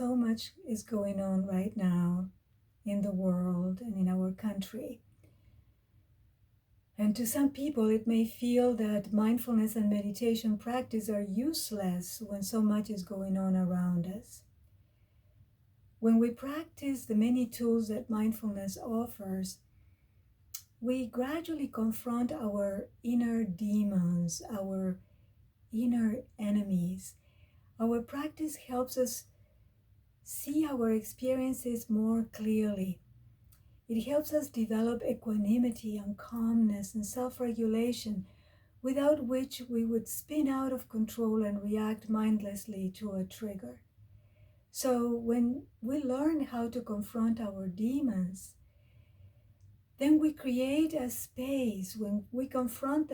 so much is going on right now in the world and in our country. And to some people, it may feel that mindfulness and meditation practice are useless when so much is going on around us. When we practice the many tools that mindfulness offers, we gradually confront our inner demons, our inner enemies. Our practice helps us see our experiences more clearly. It helps us develop equanimity and calmness and self-regulation, without which we would spin out of control and react mindlessly to a trigger. So when we learn how to confront our demons, then we create a space. When we confront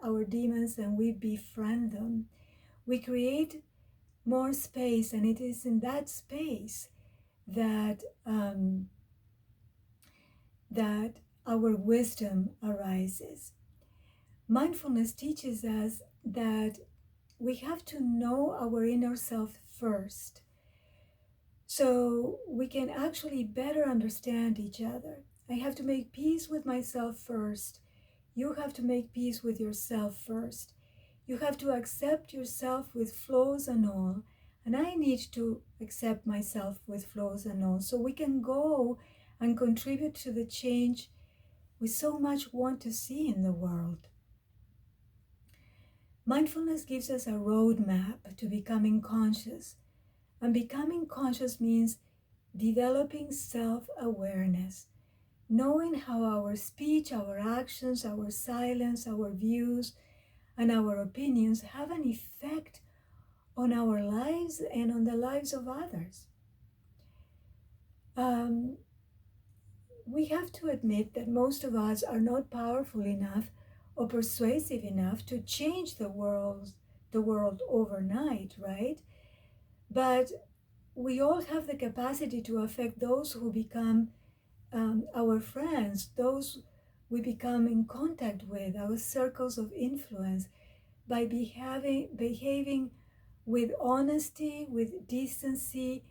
our demons and we befriend them, we create more space, and it is in that space that that our wisdom arises. Mindfulness teaches us that we have to know our inner self first, so we can actually better understand each other. I have to make peace with myself first. You have to make peace with yourself first. You have to accept yourself with flaws and all, and I need to accept myself with flaws and all, so we can go and contribute to the change we so much want to see in the world. Mindfulness gives us a roadmap to becoming conscious, and becoming conscious means developing self-awareness, knowing how our speech, our actions, our silence, our views, and our opinions have an effect on our lives and on the lives of others. We have to admit that most of us are not powerful enough or persuasive enough to change the world overnight, right? But we all have the capacity to affect those who become our friends, those we become in contact with, our circles of influence, by behaving with honesty, with decency,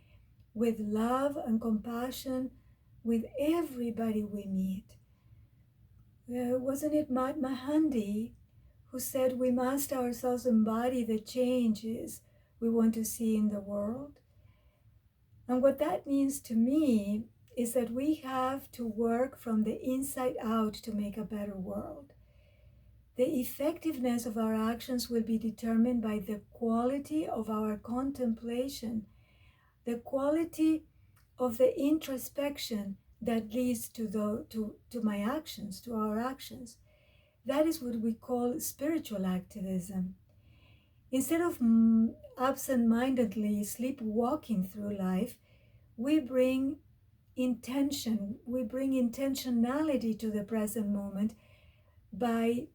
with love and compassion, with everybody we meet. Wasn't it Mahatma Gandhi who said we must ourselves embody the changes we want to see in the world? And what that means to me is that we have to work from the inside out to make a better world. The effectiveness of our actions will be determined by the quality of our contemplation, the quality of the introspection that leads to my actions, to our actions. That is what we call spiritual activism. Instead of absent-mindedly sleepwalking through life, we bring intentionality to the present moment by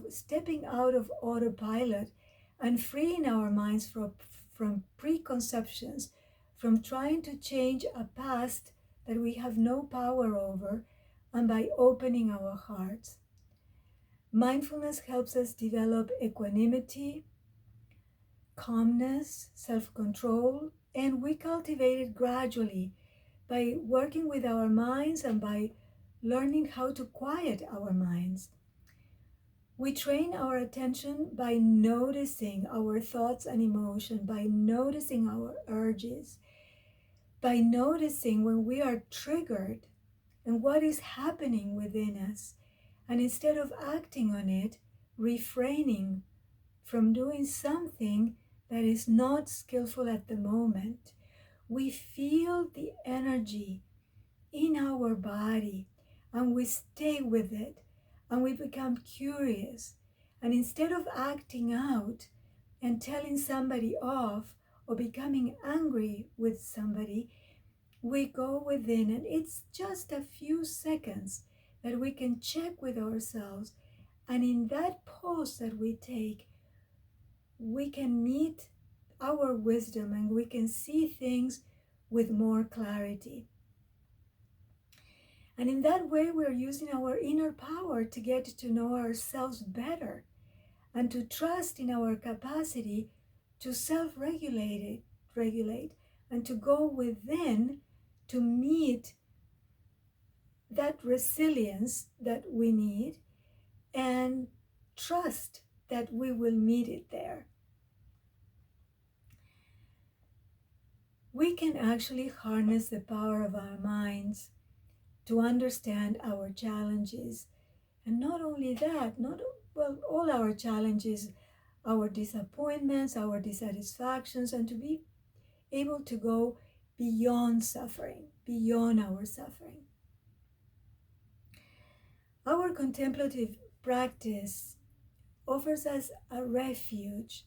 stepping out of autopilot and freeing our minds from preconceptions, from trying to change a past that we have no power over, and by opening our hearts. Mindfulness helps us develop equanimity, calmness, self-control, and we cultivate it gradually by working with our minds and by learning how to quiet our minds. We train our attention by noticing our thoughts and emotions, by noticing our urges, by noticing when we are triggered and what is happening within us. And instead of acting on it, refraining from doing something that is not skillful at the moment. We feel the energy in our body and we stay with it and we become curious. And instead of acting out and telling somebody off or becoming angry with somebody, we go within, and it's just a few seconds that we can check with ourselves. And in that pause that we take, we can meet our wisdom and we can see things with more clarity. And in that way, we're using our inner power to get to know ourselves better and to trust in our capacity to self-regulate it regulate and to go within to meet that resilience that we need and trust that we will meet it there. We can actually harness the power of our minds to understand our challenges. And not only that, all our challenges, our disappointments, our dissatisfactions, and to be able to go beyond suffering, beyond our suffering. Our contemplative practice offers us a refuge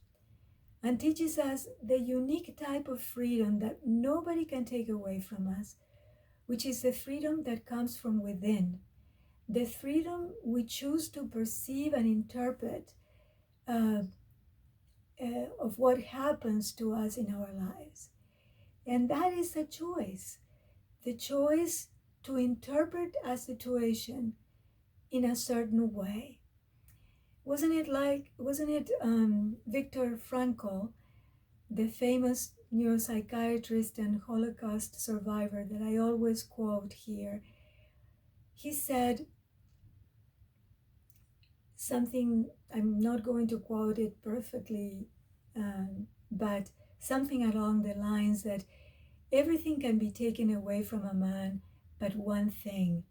and teaches us the unique type of freedom that nobody can take away from us, which is the freedom that comes from within, the freedom we choose to perceive and interpret of what happens to us in our lives. And that is a choice, the choice to interpret a situation in a certain way. Wasn't it Viktor Frankl, the famous neuropsychiatrist and Holocaust survivor that I always quote here? He said something, I'm not going to quote it perfectly, but something along the lines that everything can be taken away from a man but one thing,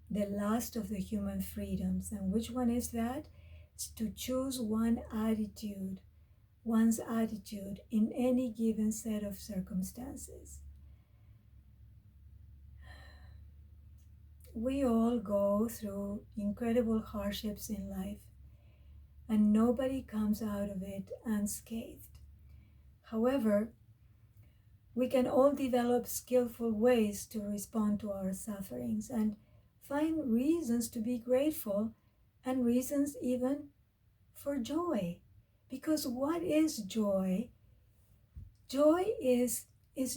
the last of the human freedoms. And which one is that? It's to choose one's attitude in any given set of circumstances. We all go through incredible hardships in life, and nobody comes out of it unscathed. However, we can all develop skillful ways to respond to our sufferings and find reasons to be grateful and reasons even for joy. Because what is joy? Joy is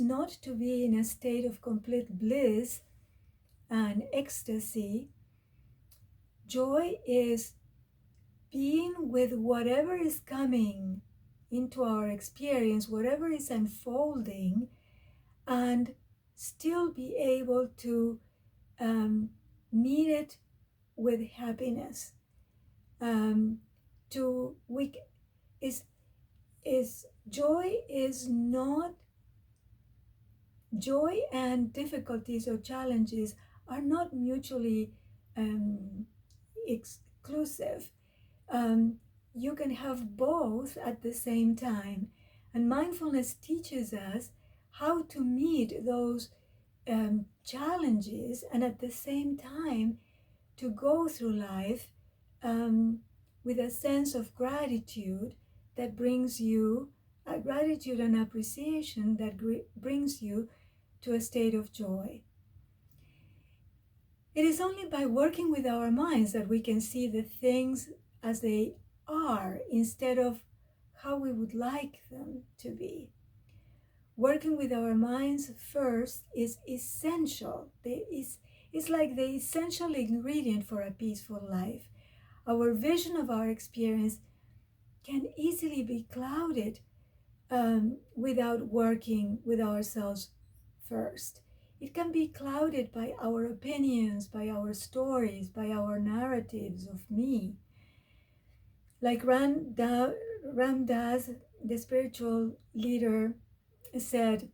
not to be in a state of complete bliss and ecstasy. Joy is being with whatever is coming into our experience, whatever is unfolding, and still be able to meet it with happiness. Joy and difficulties or challenges are not mutually exclusive. You can have both at the same time. And mindfulness teaches us how to meet those challenges and at the same time to go through life with a sense of gratitude that brings you gratitude and appreciation that brings you to a state of joy. It is only by working with our minds that we can see the things as they are instead of how we would like them to be. Working with our minds first is essential. It's like the essential ingredient for a peaceful life. Our vision of our experience can easily be clouded without working with ourselves first. It can be clouded by our opinions, by our stories, by our narratives of me. Like Ram Dass, the spiritual leader, said,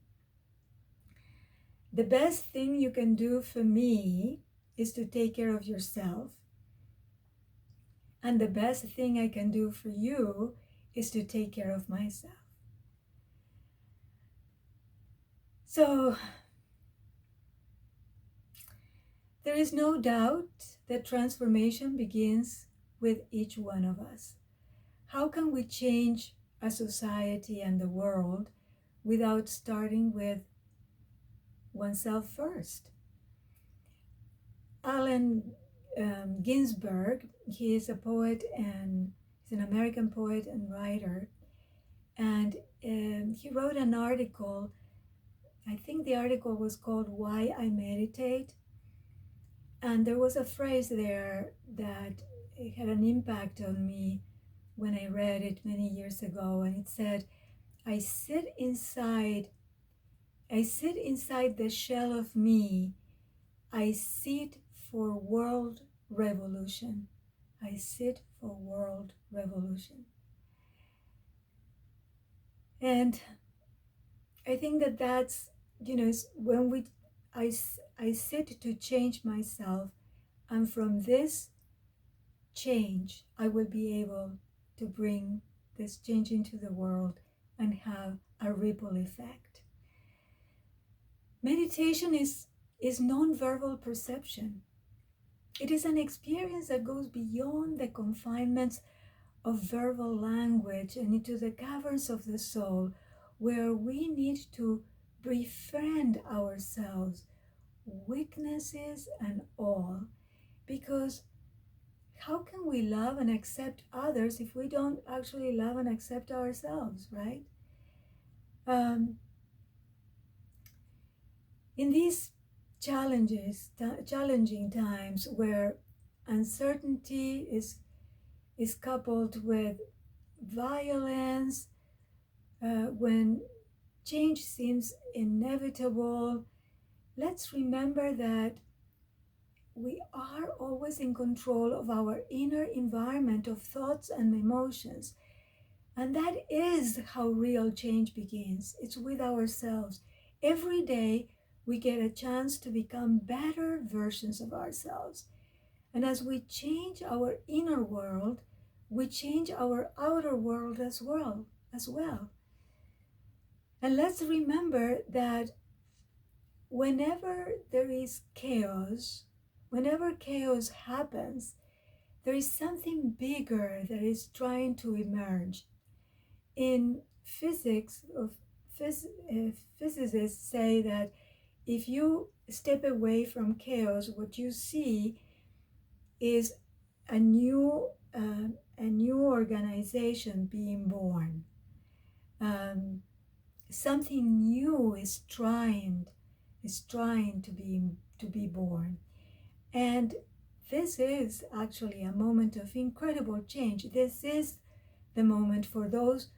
"The best thing you can do for me is to take care of yourself. And the best thing I can do for you is to take care of myself." So, there is no doubt that transformation begins with each one of us. How can we change a society and the world without starting with oneself first? Allen Ginsberg, he is a poet and he's an American poet and writer, and he wrote an article. I think the article was called "Why I Meditate," and there was a phrase there that it had an impact on me when I read it many years ago, and it said, "I sit inside I sit inside the shell of me. I sit for world revolution. I sit for world revolution. And I think that that's, when I sit to change myself, and from this change, I will be able to bring this change into the world and have a ripple effect. Meditation is non-verbal perception. It is an experience that goes beyond the confinements of verbal language and into the caverns of the soul, where we need to befriend ourselves, weaknesses and all, because how can we love and accept others if we don't actually love and accept ourselves, right? In these challenging times where uncertainty is coupled with violence, when change seems inevitable, let's remember that we are always in control of our inner environment of thoughts and emotions. And that is how real change begins. It's with ourselves. Every day we get a chance to become better versions of ourselves. And as we change our inner world, we change our outer world as well. And let's remember that whenever there is chaos, whenever chaos happens, there is something bigger that is trying to emerge. In physics, physicists say that if you step away from chaos, what you see is a new organization being born. Something new is trying to be born, and this is actually a moment of incredible change. This is the moment for those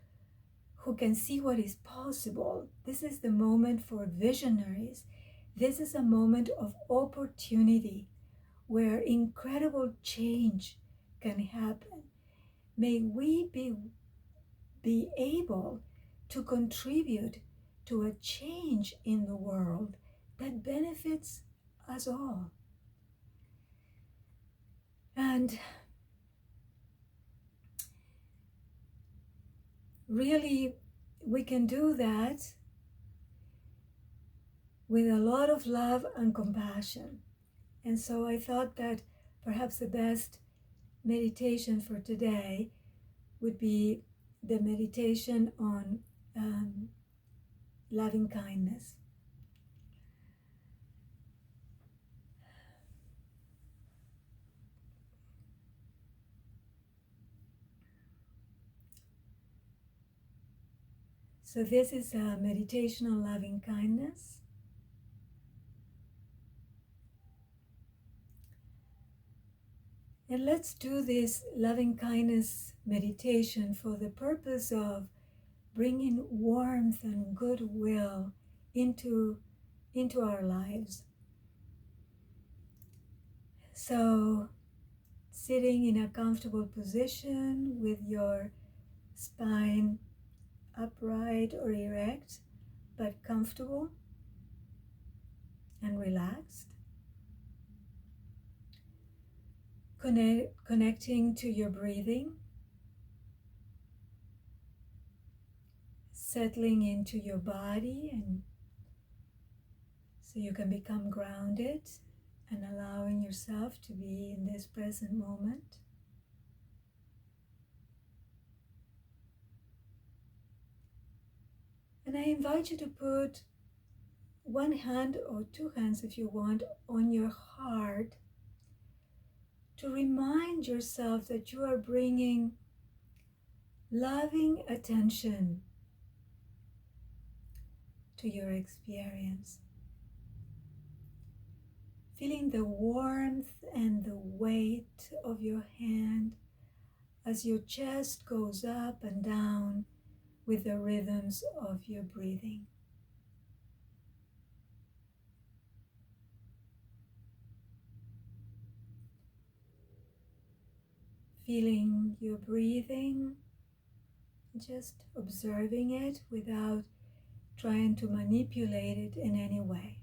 who can see what is possible. This is the moment for visionaries. This is a moment of opportunity where incredible change can happen. May we be able to contribute to a change in the world that benefits us all. And really, we can do that with a lot of love and compassion. And so I thought that perhaps the best meditation for today would be the meditation on loving kindness. So this is a meditation on loving kindness. And let's do this loving kindness meditation for the purpose of bringing warmth and goodwill into our lives. So, sitting in a comfortable position with your spine upright or erect, but comfortable and relaxed. Connecting to your breathing, settling into your body, and so you can become grounded and allowing yourself to be in this present moment. And I invite you to put one hand or two hands, if you want, on your heart to remind yourself that you are bringing loving attention to your experience. Feeling the warmth and the weight of your hand as your chest goes up and down with the rhythms of your breathing. feeling your breathing, just observing it without trying to manipulate it in any way.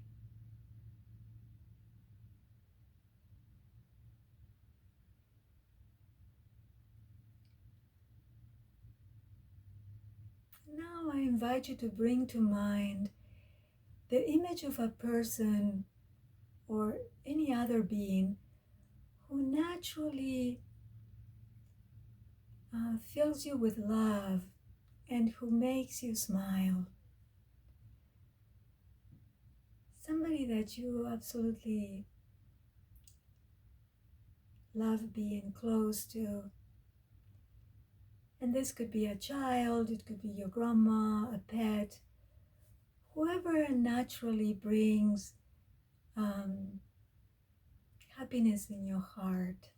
Now I invite you to bring to mind the image of a person or any other being who naturally fills you with love and who makes you smile. Somebody that you absolutely love being close to. And this could be a child, it could be your grandma, a pet, whoever naturally brings happiness in your heart.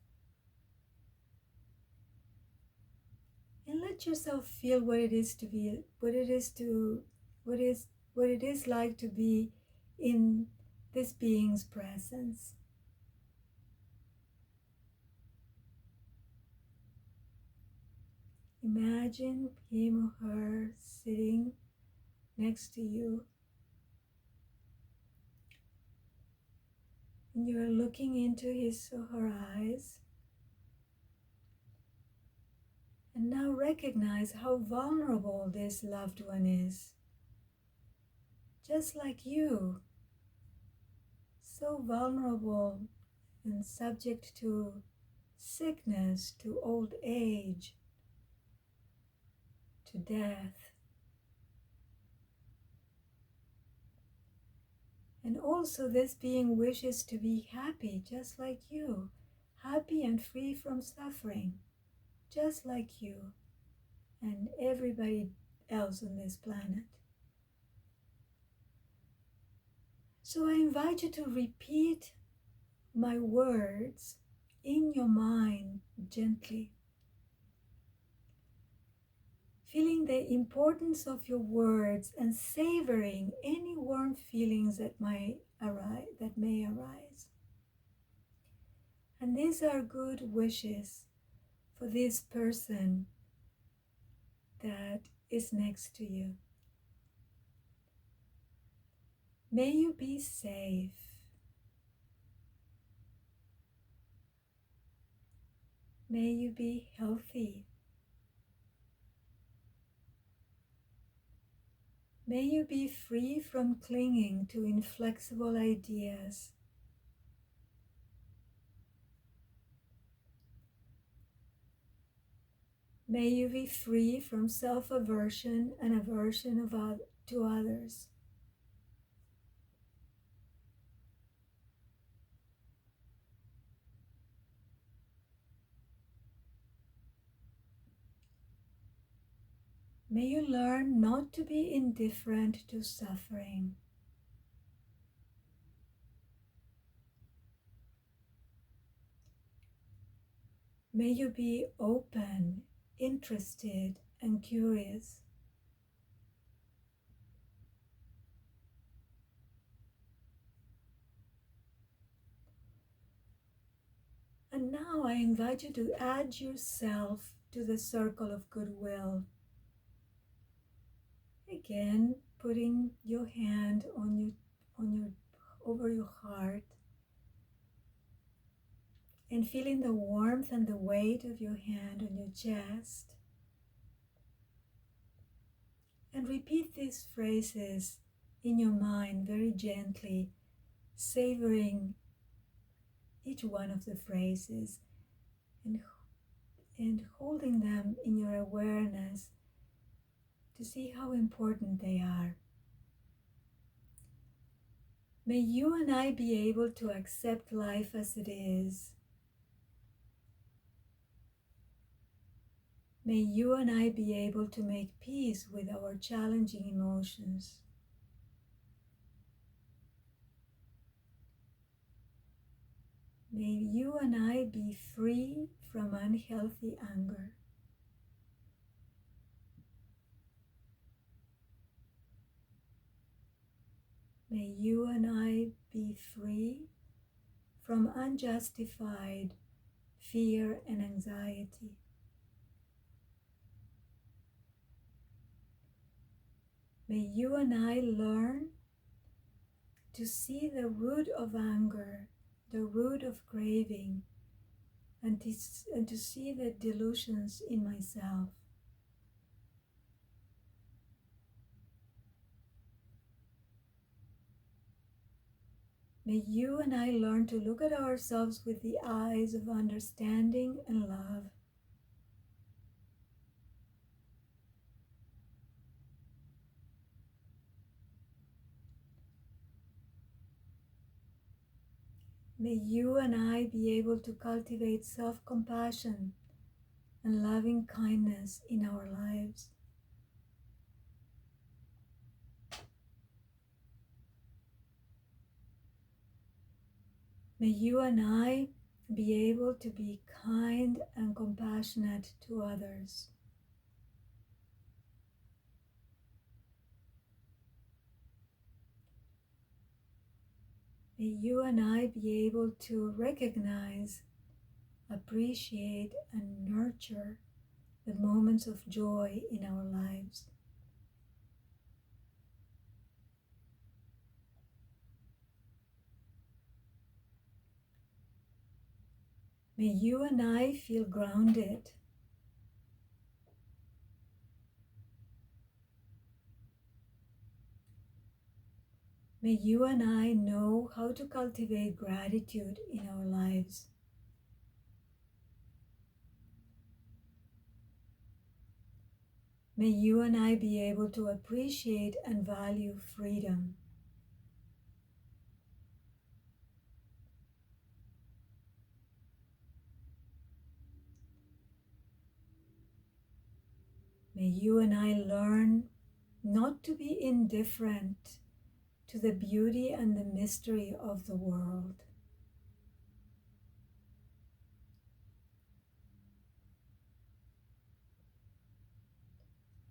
And let yourself feel what it is to be, what it is like to be in this being's presence. Imagine him or her sitting next to you, and you're looking into his or her eyes. And now recognize how vulnerable this loved one is. Just like you, so vulnerable and subject to sickness, to old age, to death. And also this being wishes to be happy, just like you, happy and free from suffering, just like you and everybody else on this planet. So I invite you to repeat my words in your mind gently, feeling the importance of your words and savoring any warm feelings that may arise. And these are good wishes for this person that is next to you. May you be safe. May you be healthy. May you be free from clinging to inflexible ideas. May you be free from self-aversion and aversion to others. May you learn not to be indifferent to suffering. May you be open, interested, and curious. And now I invite you to add yourself to the circle of goodwill. Again, putting your hand over your heart and feeling the warmth and the weight of your hand on your chest. And repeat these phrases in your mind very gently, savoring each one of the phrases and holding them in your awareness to see how important they are. May you and I be able to accept life as it is. May you and I be able to make peace with our challenging emotions. May you and I be free from unhealthy anger. May you and I be free from unjustified fear, and anxiety. May you and I learn to see the root of anger, the root of craving, and to see the delusions in myself. May you and I learn to look at ourselves with the eyes of understanding and love. May you and I be able to cultivate self-compassion and loving kindness in our lives. May you and I be able to be kind and compassionate to others. May you and I be able to recognize, appreciate, and nurture the moments of joy in our lives. May you and I feel grounded. May you and I know how to cultivate gratitude in our lives. May you and I be able to appreciate and value freedom. May you and I learn not to be indifferent to the beauty and the mystery of the world.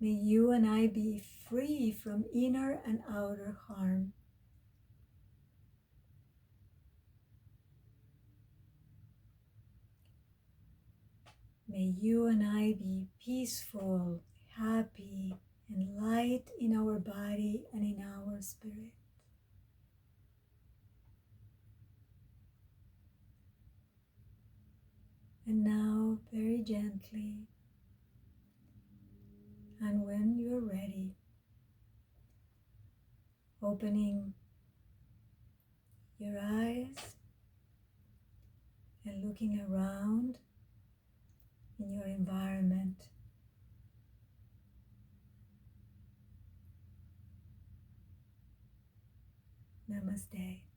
May you and I be free from inner and outer harm. May you and I be peaceful, happy, and light in our body and in our spirit. And now, very gently, and when you're ready, opening your eyes and looking around in your environment. Namaste.